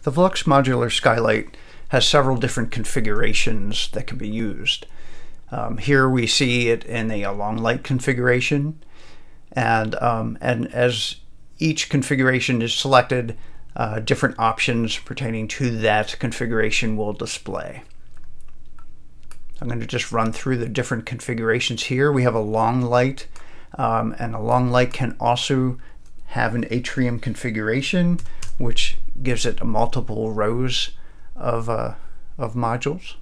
The VELUX modular skylight has several different configurations that can be used. Here we see it in a long light configuration, and as each configuration is selected, different options pertaining to that configuration will display. I'm going to just run through the different configurations here. We have a long light, and a long light can also have an atrium configuration, which gives it multiple rows of modules.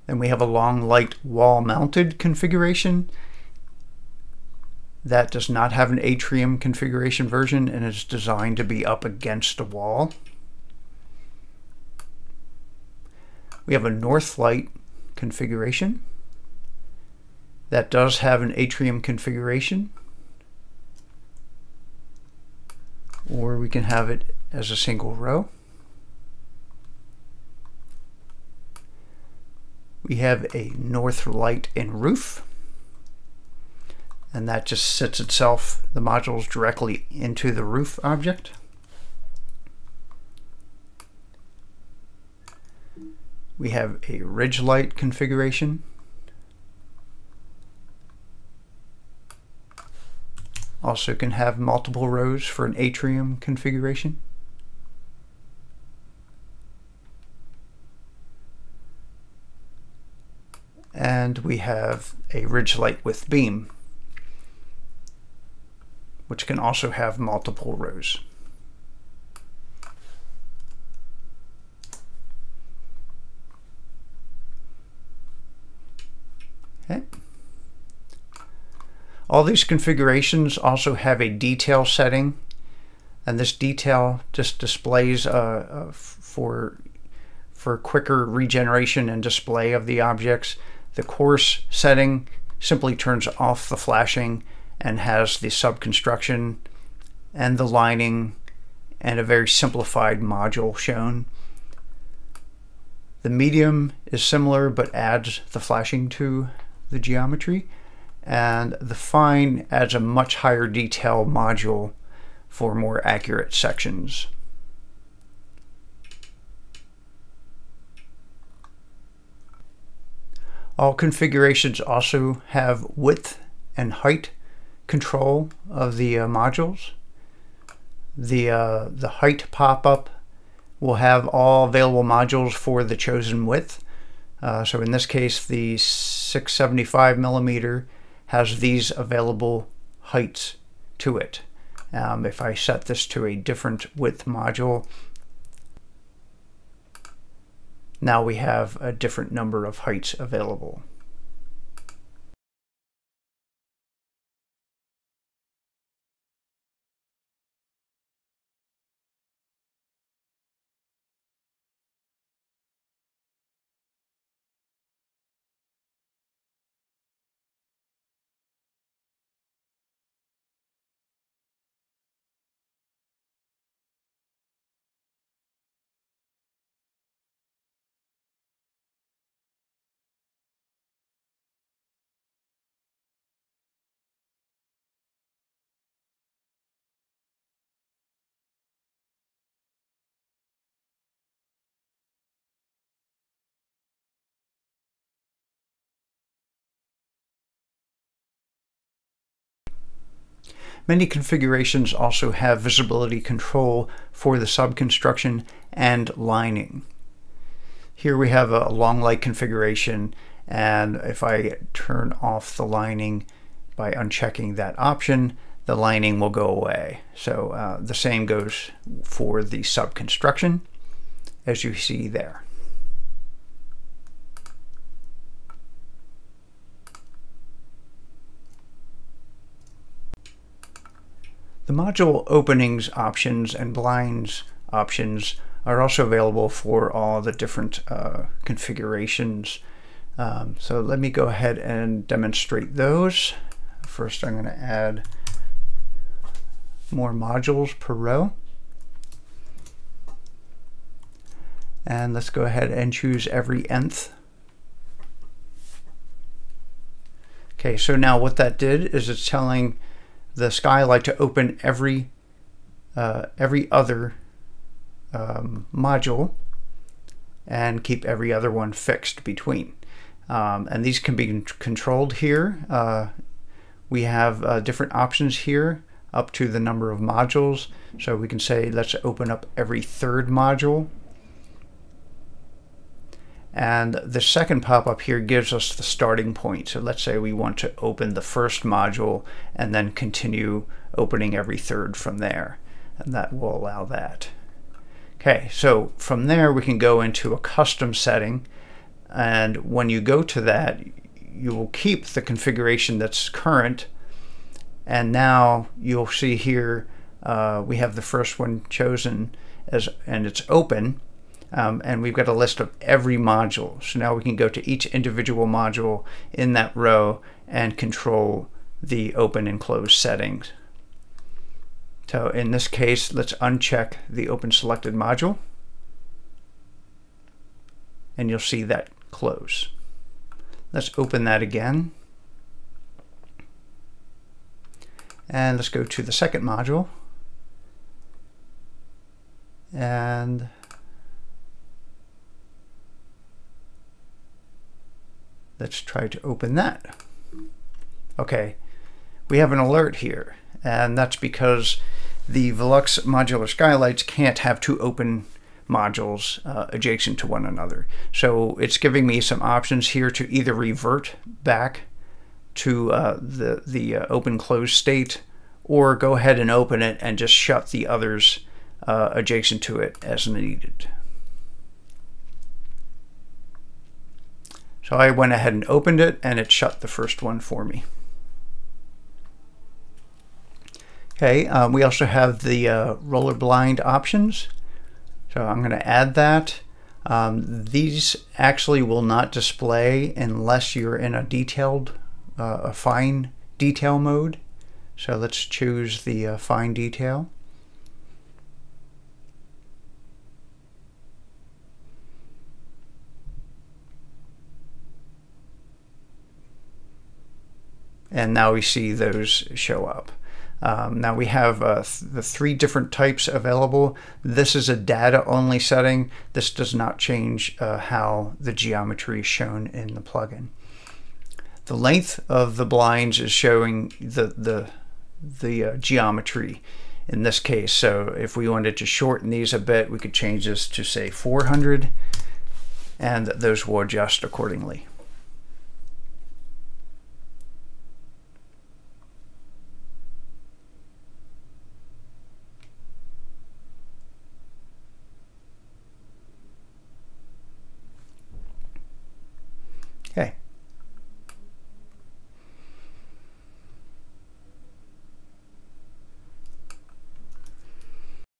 Then we have a long light wall mounted configuration that does not have an atrium configuration version and is designed to be up against a wall. We have a north light configuration that does have an atrium configuration, or we can have it as a single row. We have a north light and roof, and that just sits itself, the modules, directly into the roof object. We have a ridge light configuration. Also can have multiple rows for an atrium configuration. And we have a ridge light with beam, which can also have multiple rows. Okay. All these configurations also have a detail setting, and this detail just displays for quicker regeneration and display of the objects. The coarse setting simply turns off the flashing and has the subconstruction and the lining and a very simplified module shown. The medium is similar but adds the flashing to the geometry, and the fine adds a much higher detail module for more accurate sections. All configurations also have width and height control of the modules. The height pop-up will have all available modules for the chosen width. So in this case, the 675 millimeter has these available heights to it. If I set this to a different width module, now we have a different number of heights available. Many configurations also have visibility control for the subconstruction and lining. Here we have a long light configuration, and if I turn off the lining by unchecking that option, the lining will go away. So the same goes for the subconstruction, as you see there. The module openings options and blinds options are also available for all the different configurations. So let me go ahead and demonstrate those. First, I'm going to add more modules per row. And let's go ahead and choose every nth. Okay, so now what that did is it's telling the skylight to open every every other module and keep every other one fixed between. And these can be controlled here. We have different options here up to the number of modules. So we can say, let's open up every third module. And the second pop-up here gives us the starting point. So let's say we want to open the first module and then continue opening every third from there. And that will allow that. Okay, so from there we can go into a custom setting. And when you go to that, you will keep the configuration that's current. And now you'll see here we have the first one chosen and it's open. And we've got a list of every module. So now we can go to each individual module in that row and control the open and close settings. So in this case, let's uncheck the open selected module. And you'll see that close. Let's open that again. And let's go to the second module. And let's try to open that. Okay, we have an alert here, and that's because the VELUX modular skylights can't have two open modules adjacent to one another. So it's giving me some options here to either revert back to the open close state, or go ahead and open it and just shut the others adjacent to it as needed. So I went ahead and opened it, and it shut the first one for me. Okay, we also have the roller blind options. So I'm going to add that. These actually will not display unless you're in a detailed, a fine detail mode. So let's choose the fine detail. And now we see those show up. Now we have the three different types available. This is a data only setting. This does not change how the geometry is shown in the plugin. The length of the blinds is showing the geometry in this case. So if we wanted to shorten these a bit, we could change this to say 400, and those will adjust accordingly. Okay,